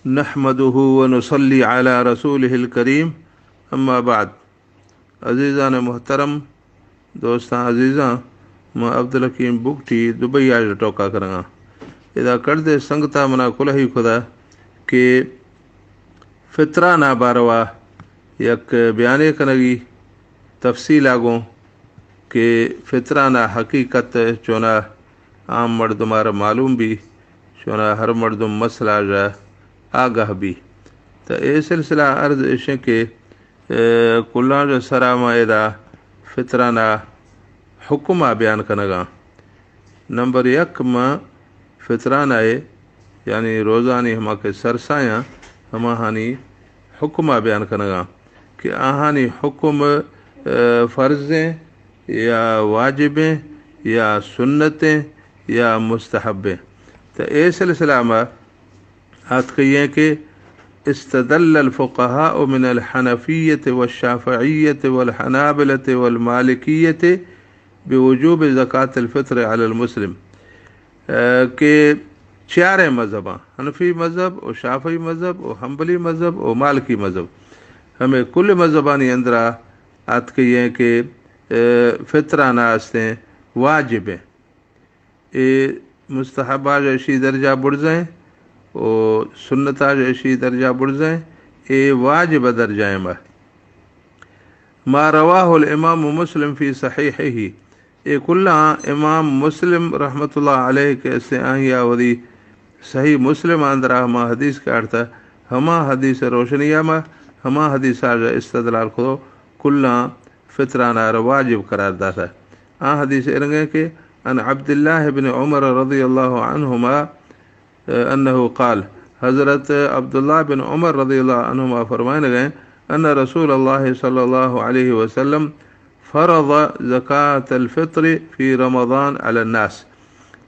नहमदुहु व नुसल्ली अला रसूलिहिल करीम अम्मा बाद। अज़ीज़ान मोहतरम दोस्तां अज़ीज़ां मां अब्दुल हकीम बुगटी दुबई आज टोका करांगा इदा करदे संगता मना कुल ही खुदा के फितरा ना बारवा यक बयाने कनगी तफसील आगो के फितरा ना हकीकत चोना आम मर्दमार मालूम भी चोना हर मर्दम मसला जा आगाह भी तो ए सिलसिला अर्ज इशे के कुल्ला जो सरामा एदा फितराना हुक्मा बयान कनगा। नंबर एक मां फितराना है यानी रोज़ानी हमा के सरसाया हमा हानी हुक्मा बयान कनगा कि आहानी हुक्म फ़र्ज़ें या वाजिबें या सुन्नतें या मुस्तहबें। तो ए सिलसिला में हाथ कहिए कि इस्तदल्ल फ़ुक़हा मिन अल-हनफ़िय्यत वश-शाफ़िय्यत वल-हनाबिलत वल-मालिकियत बिवुजूब ज़कात अल-फ़ित्र अलल मुस्लिम के चारे मज़हब हनफी मज़हब और शाफ़ी मज़हब और हम्बली मज़हब और मालिकी मज़हब हमें कुल मज़हबानी अंदरा हाथ कहिए कि फितराना आस्ते वाजिब है ए मुस्तहबा जैसी दर्जा बुढ़ जाए और सुन्नता जैसी दर्जा बुढ़ जाए ए वाजिब दर्जाए मा रवाहुल इमाम मुस्लिम फ़ी सहीहिही ए कुल्ला इमाम मुस्लिम रहमतुल्लाह अलैह के से आहिया वरी सही मुस्लिम अंदरा हमा हदीस का अर्थ हमा हदीस रोशनिया में हमा हदीस इस्तदलाल को कुल्ला फितराना वाजिब करार दाता आ हदीस इरंगे के अन अब्दुल्लाह इब्न उमर रज़ियल्लाहु अन्हुमा अन्नहु क़ाल हज़रत अब्दुल्लाह बिन उमर रज़ियल्लाहु अन्हुमा फरमाने गए अन्न रसूलुल्लाह सल्लल्लाहु अलैहि वसल्लम फ़रज़ ज़कातल फ़ित्र फ़ी रमज़ान अलन नास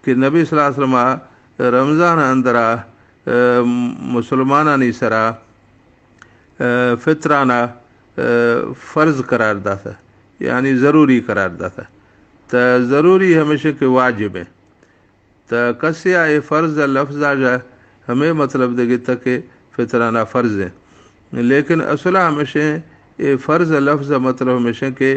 कि नबी सल्लल्लाहु अलैहि वसल्लम रमज़ान अंदरा मुसलमानानी सरा फितराना फ़र्ज़ करार दाता यानी ज़रूरी करार दाता तो ज़रूरी हमेशा के वाजिब है तो कसिया ए फ़र्ज़ लफ्ज़ा जा हमें मतलब देगी तक फितराना फ़र्ज़ है लेकिन असला हमेशा ए फ़र्ज़ लफ्ज़ मतलब हमेशा के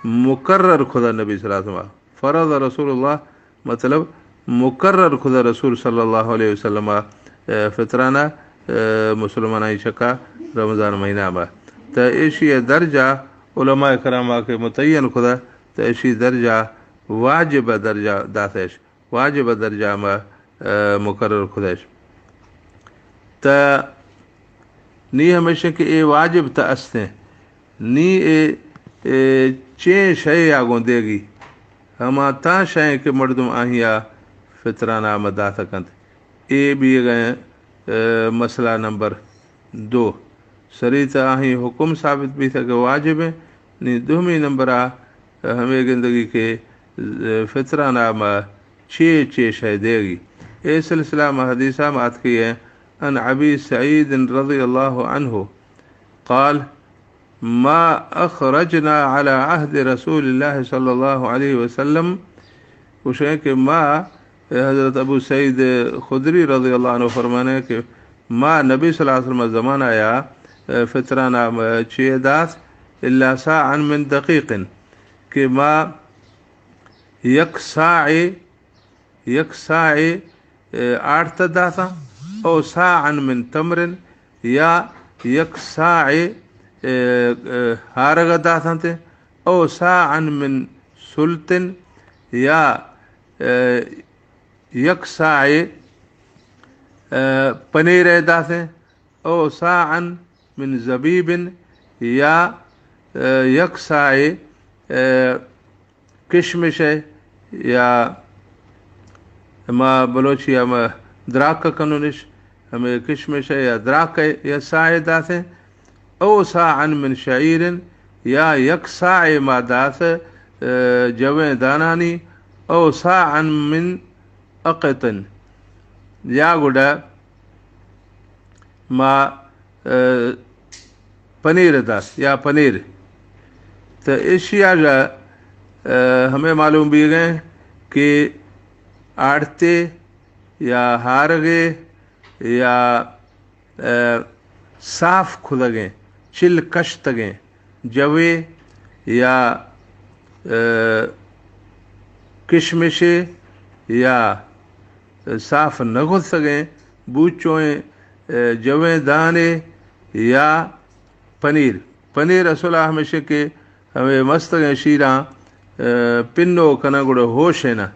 मुकर्रर खुदा नबी सल्लल्लाहु अलैहि वसल्लम फ़रज़ रसूलुल्लाह मतलब मुकर्रर खुदा रसूल सल्लल्लाहु अलैहि वसल्लम फितराना मुसलमान शका रमज़ान महीना में तो ऐसी दर्जा उलमा करामा के मुतय्यन खुदा तो ऐसी दर्जा वाजिब दर्जा दातेश वाजिब दर्जा में मुकर्रर खुदैश तो नी हमेशा कि ए वाजिब त अस्ते नी ए चे शय आगो देगी हमा ता शय के मर्दम आहिया फितराना में दाता कंद ए भी गए मसला नंबर 2 शरीत आही हुक्म साबित भी था कि वाजिब है नी दुहमी नंबर आ हमें ज़िंदगी के फितराना में चे शय देगी ए सिलसिला में हदीसा में आत की है अन अबी सईद रज़ियल्लाहु अन्हु क़ाल मा अख़रजना अला अहद रसूलिल्लाह सल्लल्लाहु अलैहि वसल्लम पूछे कि मा हज़रत अबू सईद खुदरी रज़ियल्लाहु अन्हु फरमाने कि मा नबी सल्लल्लाहु अलैहि वसल्लम ज़माना आया फितराना चे दास इल्ला साअन मिन दक़ीक़िन कि मा यक साए 8 दासा और साअन मिन तमरिन या यक साए हारग दासा थे और साअन मिन सुल्तिन या यक साए पनीर दासे और साअन मिन ज़बीबिन या यक साए किशमिश या माँ बलोचिया में द्राक कनुनिश हमें किशमिश या द्राक या साए दासे ओ साअन मिन शईरिन या यक साए मा दास जवे दानानी ओ साअन मिन अक़तन या गुड़ा मा पनीर दास या पनीर तो एशिया जा हमें मालूम भी गए कि आड़ते या हारगे या साफ खुदगें चिल कश तगें जवे या किशमिश या साफ न खुद सकें बूचों जवे दाने या पनीर पनीर असला हमेशा के हमें मस्त गए शीरा पिन्नो कना गुड़ होश है ना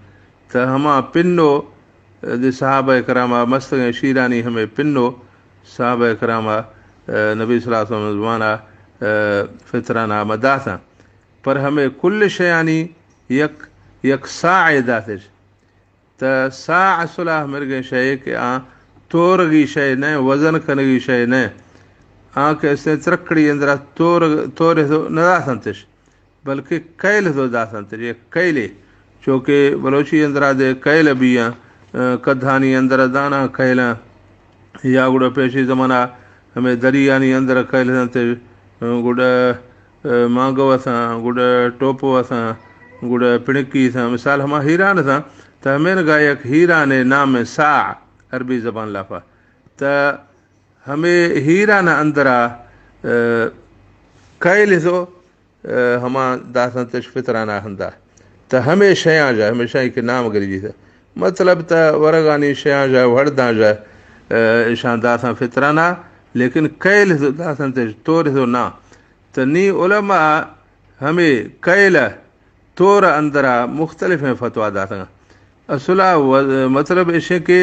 तो हमा पिन्नो साहब करामा मस्त गए शीरानी हमें पिन्नो साहब करामा नबी सल्लल्लाहु अलैहि वसल्लम ज़माना फितराना मदासा पर हमें कुल शयानी यक सा दातिश त सा असला मिर गए शय के तोरगी शय न वज़न कनगी शय न के तरकड़ी अंदर तोरे तो न दासंतिश बल्कि कैल तो दासंतिश ये कैले चूँकि बलोची अंदर दे कैल भी कद्धानी अंदर दाना कैला या गुड़ पेशी ज़माना हमें दरियानी अंदर कैल गुड़ मांगव सां गुड़ टोपो सां गुड़ पिणकी सां मिसाल हम हीरान सां त हमें गायक हीरा ने नाम सा अरबी ज़बान लाफा त हमें हीरा न अंदरा कैल तो हमा दासन तश फितराना हंदा त हमें शया जा हमेशा के नाम करी जी मतलब त वरगानी शया जा वड़दा जा ईशान दासा फितराना लेकिन कैल तो दासन तश तोर तो ना त नी उलमा हमें कैल तोर अंदरा मुख्तलिफ हैं फतवा दासा असला मतलब इसे के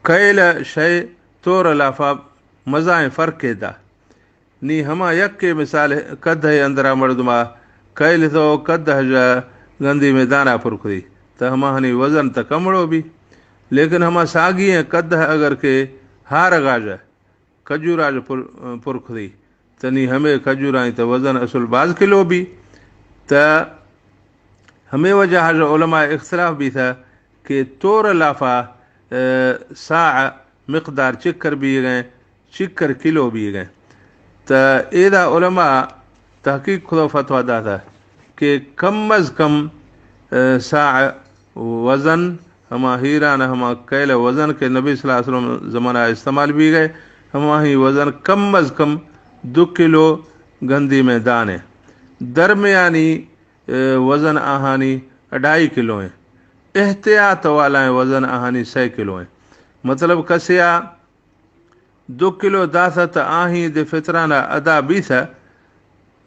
कैल शय तोर लाफा मज़ा फ़र्क है दा नी हमा यक के मिसाल कद है अंदरा मर्दमा कैल तो कद जा गंदी में दाना पुरखदी तो हमा हनी वज़न तो कमड़ो भी लेकिन हमा सागी कद है अगर के हार गाज खजूराज पुरखदी तो नी हमें खजूरा तो वज़न असुल बाज़ किलो भी तो हमें वजह जो उलमा इख्तलाफ भी था कि तोर लाफा सा मकदार चिक्कर भी गए चिक्कर किलो भी गए तो एदा उलमा तहकीक खुद फतवा दा था कि कम अज़ कम सा वज़न हमा हीरा न हमा कैल वज़न के नबी सल्लल्लाहु अलैहि वसल्लम ज़माना इस्तेमाल भी गए हमा ही वज़न कम अज़ कम 2 किलो गंदी में दाने दरमियानी वज़न आहानी 2.5 किलो हैं एहतियात वाला वज़न आहानी 100 किलो हैं मतलब कसिया 2 किलो दासत आही दे फितराना अदा भी था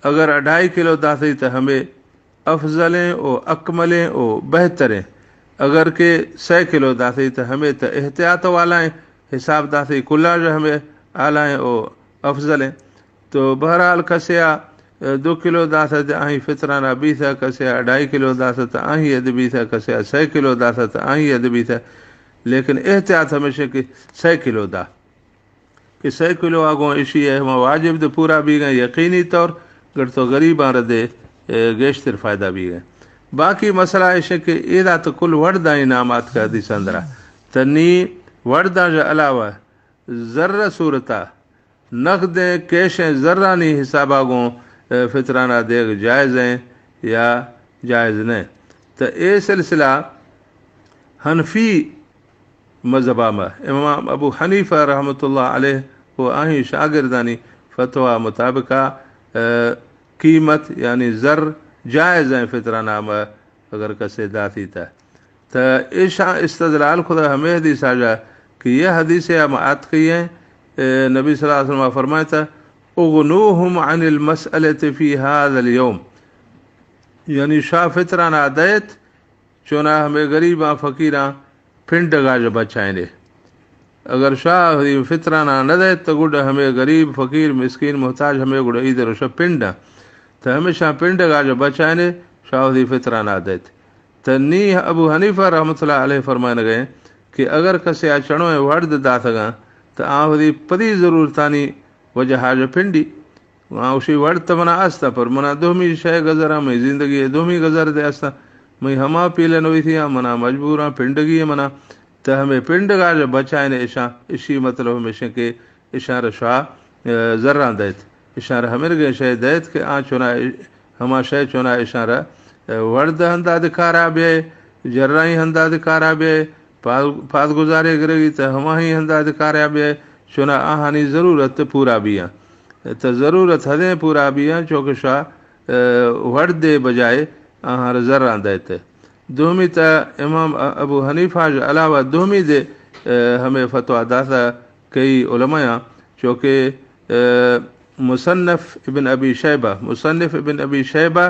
अगर 2.5 किलो दासी तो हमें अफजलें ओ अकमलें ओ बेहतरें अगर के 100 किलो दासी तो हमें तो एहतियात वाला हिसाब दासी कुल्ला जो हमें आलाएँ ओ अफजलें तो बहरहाल कसिया 2 किलो दासत आही फितराना भी था कसिया 2.5 किलो दासत आही अद भी था कसिया 100 किलो दासत आही अद भी था लेकिन एहतियात हमेशा कि 100 किलो दा कि 100 किलो आगों इशी है हम वाजिब तो पूरा भी गए यकीनी तौर गढ़ तो गरीब आ रदे गेशतर फ़ायदा भी गए बाकी मसला इशे कि एदा तो कुल वर्दा इनामात का हदीस अंदरा तनी वर्दा जो अलावा ज़र्रा सूरता नकद कैश ज़र्रानी हिसाब आगों फितराना देग जायज़ हैं या जायज़ नहीं तो ये सिलसिला हनफी मज़हबा में इमाम अबू हनीफ़ा रहमतुल्लाह अलैह वो आही शागिर्दानी फतवा मुताबिका कीमत यानी ज़र जायज़ है फितराना में अगर कसे दाती था तो ऐशा इस्तदलाल खुदा हमें हदीस आ जा कि यह हदीस आत की है नबी सल्लल्लाहु अलैहि वसल्लम फरमाया था उगनूहुम अनिल मसअलति फी हाज़ल यौम यानी शाह फितराना दैत चुना हमें गरीबा फ़कीरा पिंड गाज बचाएंगे अगर शाह फितराना न दे तो गुड हमें गरीब फ़कीर मिस्किन मोहताज हमें गुड इधर उस पिंड तो हमेशा पिंड गाज बचाएंगे शाह फितराना दे तो नी अबू हनीफ़ा रहमतुल्लाह अलैह फरमान गए कि अगर कसे अचणो है वर्द दा सघां तो वरी पदी ज़रूरतानी वजह जो पिंडी उसी वर्द तो मना आस्ता पर मना दोमी शय गज़रा में ज़िंदगी दोमी गज़र दे आस्ता मई हमा पीले नवी थी मना मजबूर हाँ पिंडगी मना तो हमें पिंड गाज बचाए ने इशा इसी मतलब हमेशा के इशारा शाह ज़र्रा दैत इशारा हमें गए शय दैत के चुना हमा शय चुना इशारा वर्द हंदा दिखारा बे जर्रा ही हंदा दिखारा बे पाद गुजारे गिरेगी तो हमा ही हंदा दिखारा बे चुना आहानी ज़रूरत पूरा भी आहे त ज़रूरत हदें पूरा भी आहे छोकी छा वड़दे बजाए आहार ज़र आंदा ते दुहमी त इमाम अबू हनीफ़ा जे अलावा दुहमी दे हमें फतवा दाता कई उलमा चूँकि मुसन्नफ़ इब्न अबी शैबा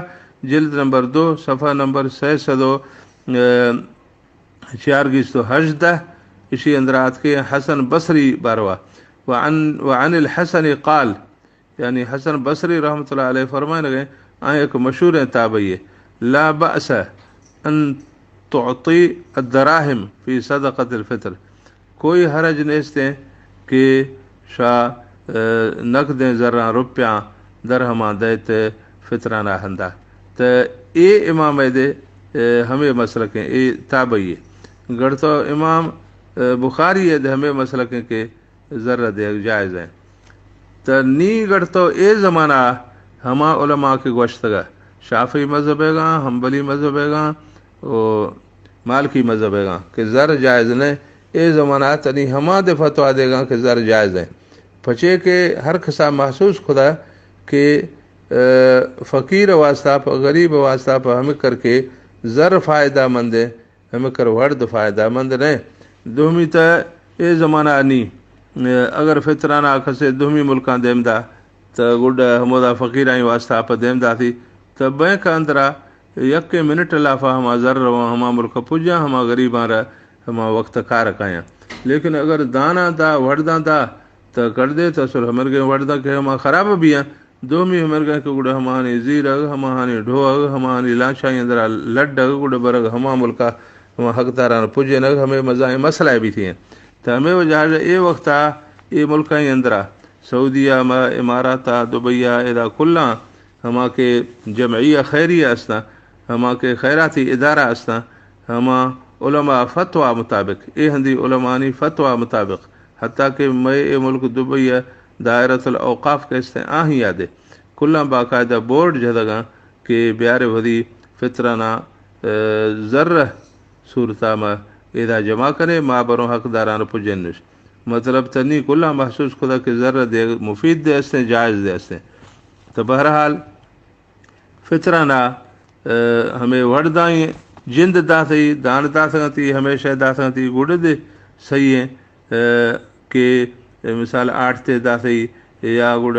जिल्द नंबर 2 सफ़ा नंबर 618 इसी अंदरात के हसन बसरी बारवा वअनिल हसन क़ाल यानी हसन बसरी रहमतुल्लाह अलैह फरमाने लगे एक मशहूर ताबई ला बअस अन तुअती अद्दराहिम फी सदक़तिल फ़ितर कोई हरज नेस्ते कि शा नकदें ज़रा रुपया दरहमा दैत फ़ितराना हंदा त ए इमाम दे हमें मसलकें ए ताबई गढ़तो इमाम बुखारी दे हमें मसलकें के ज़र दे जायज़ हैं त नी गढ़तो ए ज़माना हमा उलमा के गोश्तगा शाफी मज़हबेगा हम्बली मज़हबेगा ओ मालकी मज़हबेगा कि ज़र जायज़ ने ए ज़माना तनी हमा दे फतवा देगा कि ज़र जायज़ है पचे के हर खसा महसूस खुदा कि फ़कीर वास्ता पर गरीब वास्ता पर हमें करके ज़र फ़ायदा मंद है हमें कर वर्द फ़ायदा मंद ने दुहमी त ए ज़माना नी अगर फ़ितराना खसे दुहमी मुल्कां देमदा त गुड हमोदा फ़कीराई वास्ता पर देमदा थी त बैंक अंदरा यके मिनट लाफा हमा ज़र रवा हमा मुल्क पुजा हमा गरीबां रा हमा वक्त कार कया लेकिन अगर दाना दा वड़दा दा त कर दे तो सुर हमर के वड़दा के हमा खराब भी है दोमी हमर के गुड़ हमानी जीरग हमानी ढोग हमानी लाशाई अंदरा लड्डग गुड़ बरग हमा मुल्का हमा हकदारान पुजे नग हमें मज़ा मसला भी थी त हमें वजह ए वक्त ए मुल्का अंदरा सऊदिया इमारात दुबैया एदा कुल्ला हमा के जमइया खैरिया अस्ता हमा के खैराती इदारा अस्ता हमा उलमा फतवा मुताबिक ए हंदी उलमानी फतवा मुताबिक हत्ता के मई ए मुल्क दुबैया दायरतुल औकाफ के इस्ते आही यादे कुल्ला बाकायदा बोर्ड जदगा के ब्यारे वदी फितराना ज़र्र सूरता में एदा जमा करे माँ बरों हकदारान पुजन मतलब तनी कुल्ला महसूस खुदा के ज़र्र दे मुफीद दे अस्ते जायज़ दे अस्ते तो बहरहाल फितराना हमें वड़दाई जिंद दाथी दान दाथी हमेशा दाथी गुड़ दे सही है के मिसाल आठते दाथी या गुड़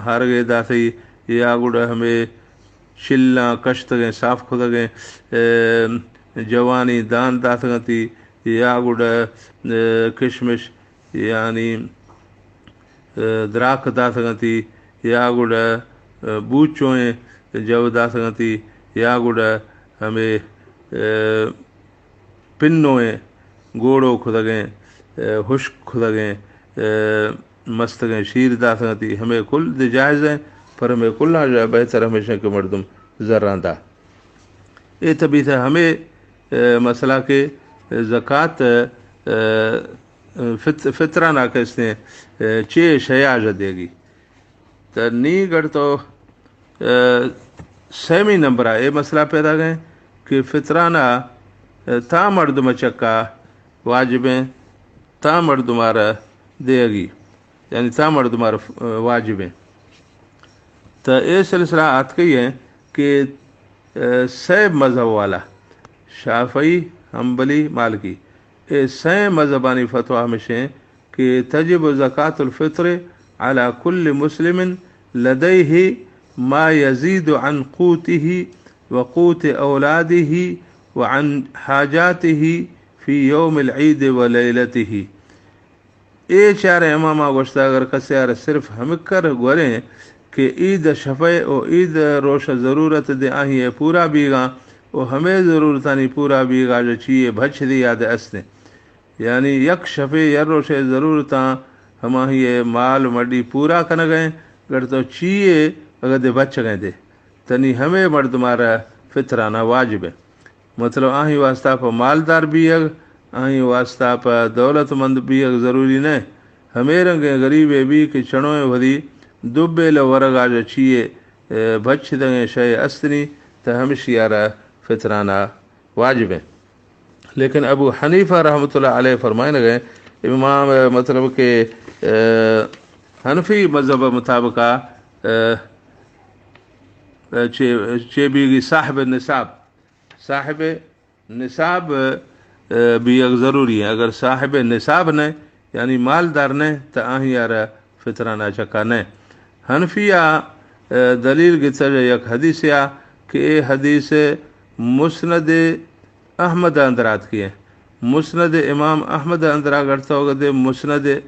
हारगे दाथी या गुड़ हमें शिल्ला कश्त गए साफ खुद गए जवानी दान दाथी या गुड़ किशमिश यानी द्राक दाथी या गुड़ बूचोएं जव दाथी या गुड़ हमें पिन्नोए गोड़ो खुद गए हुश्क खुद गए मस्त गए शीर दाथी हमें कुल जायज़ है पर हमें कुल्ला जो बेहतर हमेशा के मर्दम ज़र्रांदा ए तभी से हमें मसला के ज़कात फितराना के इसने चे शयाज देगी तो नी गढ़ तो सेमी नंबर है ये मसला पैदा गए कि फितराना ता मर्दम चक्का वाजिबें ता मर्दमारा देगी यानी ता मर्दमारा वाजिबें तो ये सिलसिला आत कही है कि सैब मज़हब वाला शाफ़ई हम्बली मालकी ये सै मज़हबानी फतवा हमेशा कि तजिब ज़कातुल फ़ित्र अला कुल्ल मुस्लिमिन लदैहि मा यज़ीद अन क़ूतिही व क़ूत औलादिही व अन हाजातिही फ़ी यौमिल ईद व लैलतिही ए चार इमामा गोश्ता अगर कस्यार सिर्फ हम कर गोरें कि ईद शफ़े और ईद रोश ज़रूरत दे आही है पूरा बीगा और हमें ज़रूरत नहीं पूरा बीगा जो चाहिए भच दी याद अस्ते यानी यक शफ़े यर रोश ज़रूरत हम ये माल मडी पूरा कन गए अगर तो चाहिए अगर दे बच गए दे तनी हमें मर्द मारा फितराना वाजिब है मतलब आही वास्ता पर मालदार भी अग आही वास्ता पर दौलतमंद भी अग ज़रूरी न हमें रंगे गरीबे भी कि चणों वधी दुबेल वरगा जो चाहिए बच दंगे शय अस्त्री तो हमेशियारा फितराना वाजिब है लेकिन अबू हनीफा रहमतुल्लाह अलैह फरमाने गए इमाम मतलब के हनफी मज़हब मुताबिक चेबी साहिब निसाब भी एक ज़रूरी है। अगर साहिब निसाब न यानी मालदार न तो आही यार फितराना चका न। हनफिया दलील गितर एक हदीस या कि ए हदीस मुस्नद अहमद अंदरात की है। मुस्नद इमाम अहमद अंदरा करता होगा मुस्नद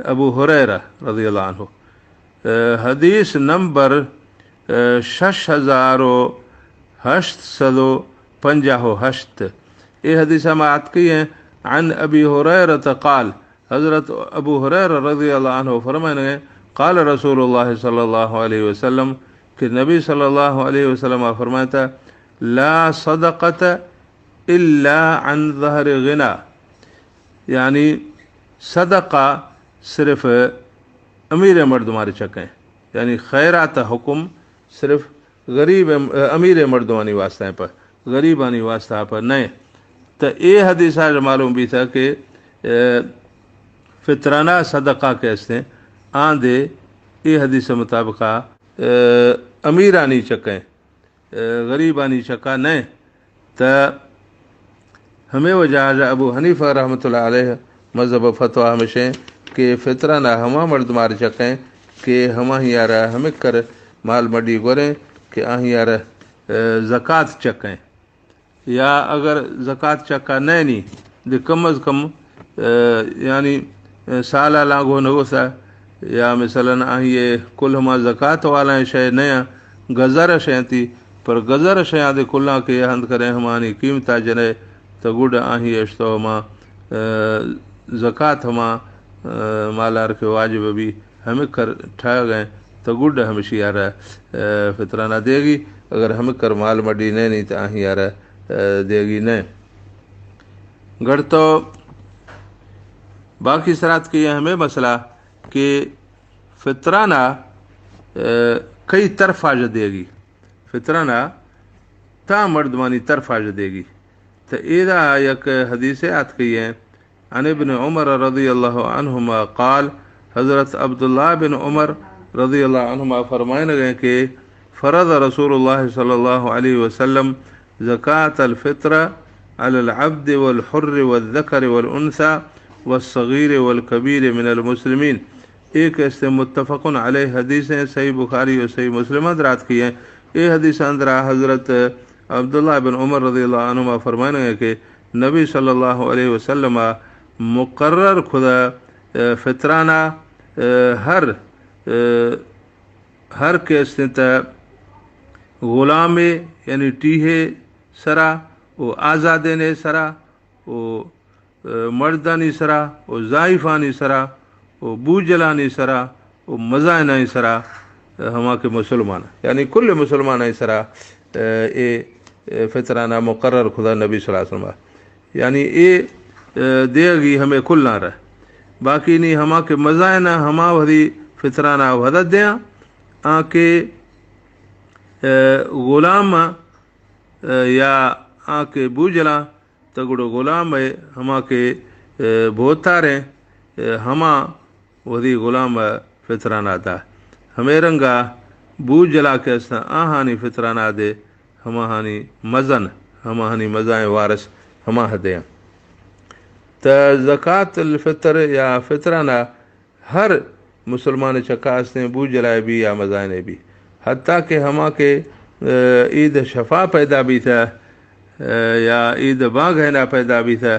अबू हुरैरा रज़ियल्लाहु अन्हु हदीस नंबर 6850 ये हदीस हम आती है। अन अबी हुरैरा क़ाल हज़रत अबू हुरैरा रज़ियल्लाहु अन्हु फरमाने क़ाल रसूलुल्लाह सल्लल्लाहु अलैहि वसल्लम कि नबी सल्लल्लाहु अलैहि वसल्लम फरमाता ला सदक़त इल्ला अन ज़हर गिना, यानी सदक़ा सिर्फ अमीर मर्दमारी चकें, यानी खैरात हुक्म सिर्फ गरीब अमीर मर्दमानी वास्ते पर गरीबानी वास्ता पर नहीं। तो ये हदीस मालूम भी था कि फितराना सदक़ा कैसे आंधे ये हदीस मुताबिक अमीरानी चकें गरीबानी चका नहीं। तो हमें वजह अबू हनीफा रहमतुल्लाह अलैह मज़हब फतवा हमेशा कि फितराना हमा मर्द मार चकें कि हमा ही यार हमें कर माल मडी गोरें कि आही यार ज़कात चकें, या अगर ज़कात चका नहीं तो कम अज़ कम यानी साला लागो न हो सा, या मिसलन आही ये कुल हमा ज़कात वाला शय नया गज़र शय थी पर गज़र शया दे कुल्ला के हंद करें हमारी कीमता जने तो गुड आही अश्तो हमा ज़कात हमा मालार के वाजिब भी हमें कर ठा गए तो गुड हमेशा यार फितराना देगी। अगर हमें कर माल मडी नहीं तो आही यार देगी नहीं। गढ़ तो बाकी सरात की हमें मसला कि फितराना कई तरफा देगी, फितराना ता मर्दमानी तरफा देगी। तो इदा एक हदीस आत कही है अन इब्न उमर रज़ियल्लाहु अन्हुमा क़ाल हज़रत अब्दुल्लाह बिन उमर रज़ियल्लाहु अन्हुमा फरमाने गए कि फ़रज़ रसूलुल्लाह सल्लल्लाहु अलैहि वसल्लम ज़कात अल-फ़ित्र अलल अब्द वल हुर्र वल ज़कर वल उन्सा वस्सगीर वल कबीर मिनल मुस्लिमीन। एक ऐसे मुत्तफ़क़ुन अलैहि हदीस हैं, सही बुखारी और सही मुस्लिम हज़रात की हैं। ये हदीस अंदर हज़रत अब्दुल्लाह बिन उमर रज़ियल्लाहु अन्हुमा फरमाने हैं कि नबी सल्लल्लाहु अलैहि वसल्लम मुकर्रर खुदा फितराना हर केस ग़ुलाम यानी टीहे सरा वो आज़ादे ने सरा वो मर्दानी सरा वो ज़ाइफ़ानी सरा वो बूजलानी सरा वो मज़ाइनाई सरा हमा के मुसलमान यानी कुल मुसलमान सरा ए फितराना मुकर्रर खुदा नबी सल्लल्लाहु अलैहि वसल्लम यानी ये देगी हमें कुल ना रह बाकी नहीं हमा के मज़ाइना हमा भरी फितराना वदत दिया आके ग़ुलाम या आके बूजला तगड़ो ग़ुलाम है हमा के भोतारे हमा वही ग़ुलाम फितराना था हमें रंगा बूजला के आहानी फितराना दे हमा हानी मज़न हमा हानी मज़ाए वारस हमा हदे। तो ज़कात अल-फ़ितर या फितराना हर मुसलमान चकास ने बूजलाए भी या मज़ाए भी हत्ता के हमा के ईद शफ़ा पैदा भी था या ईद बागहना पैदा भी था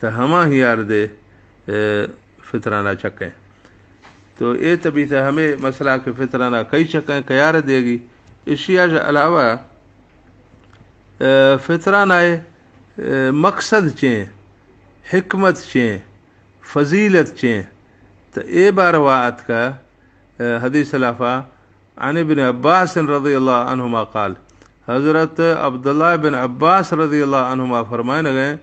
तो हमा ही यार दे फितराना चकें। तो ये तभी था हमें मसला के फितराना कई चकें क्यार देगी। इशिया के अलावा फितराना मकसद चें हिकमत चें फजीलत चें। तो ये बार वात का हदीस लफ़ा अन इब्न अब्बास रज़ियल्लाहु अन्हुमा क़ाल हज़रत अब्दुल्लाह बिन अब्बास रज़ियल्लाहु अन्हुमा फरमाने गए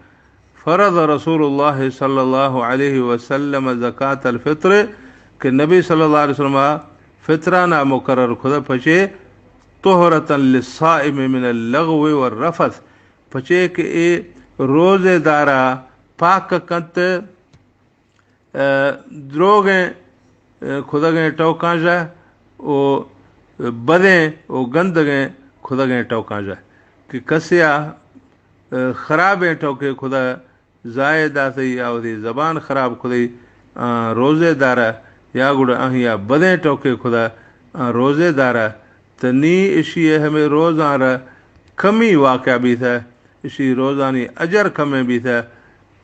फ़रज़ रसूलुल्लाह सल्लल्लाहु अलैहि वसल्लम ज़कात अल-फ़ित्र कि नबी सल्लल्लाहु अलैहि वसल्लम फितराना मुकर्रर खुदा पचे तोहरतन लिस्साइम मिनल लगव व रफ़स पचे के ए रोज़ेदारा पाक कंत drogen खुदगें टोका जाए वो बदें वो गंदगें खुदगें टोका जाए कि कसिया ख़राबें टोके खुदा जायदा थी या वही ज़बान ख़राब खुदी रोज़ेदार या गुड़ या बदें टोके खुदा रोज़ेदार त नी इशी हमें रोज़ान कमी वाक़या भी था इसी रोज़ानी अजर कमें भी था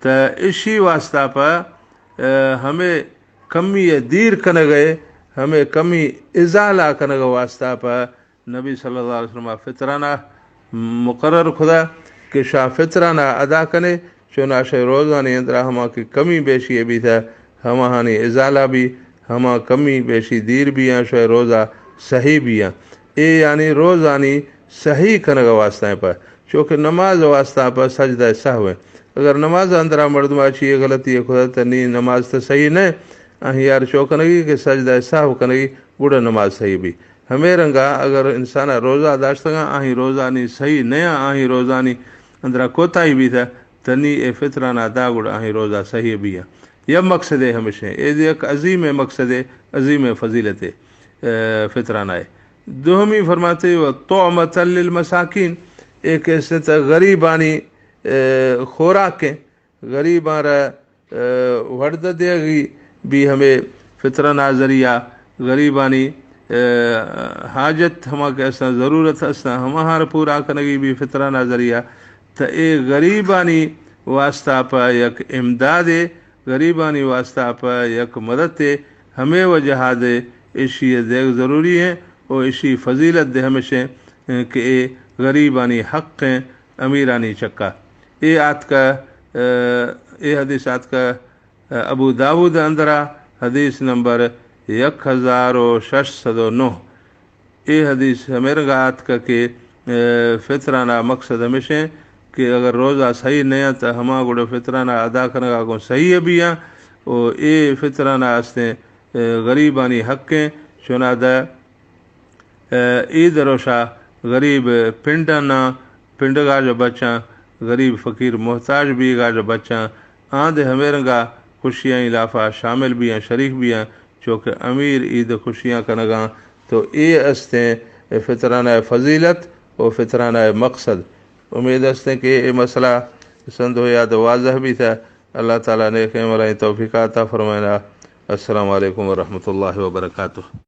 त इसी वास्ता पर हमें कमी दीर कन गए हमें कमी इजाला कन गए वास्ता पर नबी सल्लल्लाहु अलैहि वसल्लम फितराना मुकर्रर खुदा कि शाह फितराना अदा कने चुना शे रोज़ानी अंदर हमा की कमी बेशी भी था हमा हानि इजाला भी हमा कमी बेशी दीर भी हैं शे रोज़ा सही भी हैं ए यानी रोज़ानी सही कन गए वास्ता पर चूँकि नमाज वास्ता पर सजदा सहव अगर नमाज अंदर मर्दमा अच्छी ये गलती है खुदा तो नहीं नमाज तो सही न यार चो कनगी कि सजदा सहव कनगी बुढ़ा नमाज सही भी हमें रंगा अगर इंसान रोज़ा दाश्तगा आही रोज़ानी सही नया आही रोज़ानी अंदर कोताही भी था तनी ए फितराना दागुड़ आही रोज़ा सही भी है यह मकसद है हमेशा ये एक अजीम मकसद है अजीम फजीलत फितराना है दोहमी फरमाते व तोमतल मसाकिन एक ऐसे गरीबानी खुराकें गरीबार वर्द देगी भी हमें फितराना ज़रिया गरीबानी हाजत हमा के असा ज़रूरत असा हमार पूरा कनगी भी फितराना ज़रिया त ए गरीबानी वास्ता पर यक इमदाद गरीबानी वास्ता पर यक मदद हमें वजह दे इशी देख ज़रूरी है और इसी फजीलत दे हमेशा कि ए गरीबानी हक़ अमीरानी चक्का ए आत का ए हदीस आत का अबू दाऊद अंदरा हदीस नंबर 1609 ए हदीस मेरे आत का के फितराना मकसद हमेशा कि अगर रोज़ा सही नहीं तो हमा गुड़े फितराना अदा करने का को सही है भी और ए फितराना आस्ते गरीबानी हक़ें चुनादा ईद रोशा गरीब पिंडना पिंडगा जो बच्चा गरीब फ़कीर मोहताज भी गा जो बच्चा आंधे हमेरंगा खुशियाँ इलाफा शामिल भी हैं शरीक भी हैं चूँकि अमीर ईद खुशियाँ कनगा तो ये अस्ते फितराना फजीलत और फितराना मकसद उम्मीद अस्ते कि ये मसला संदो याद वाजह भी था अल्लाह ताला ने खे मलाई तौफीक़ अता फरमाया अस्सलामु अलैकुम व रहमतुल्लाहि व बरकातुहू।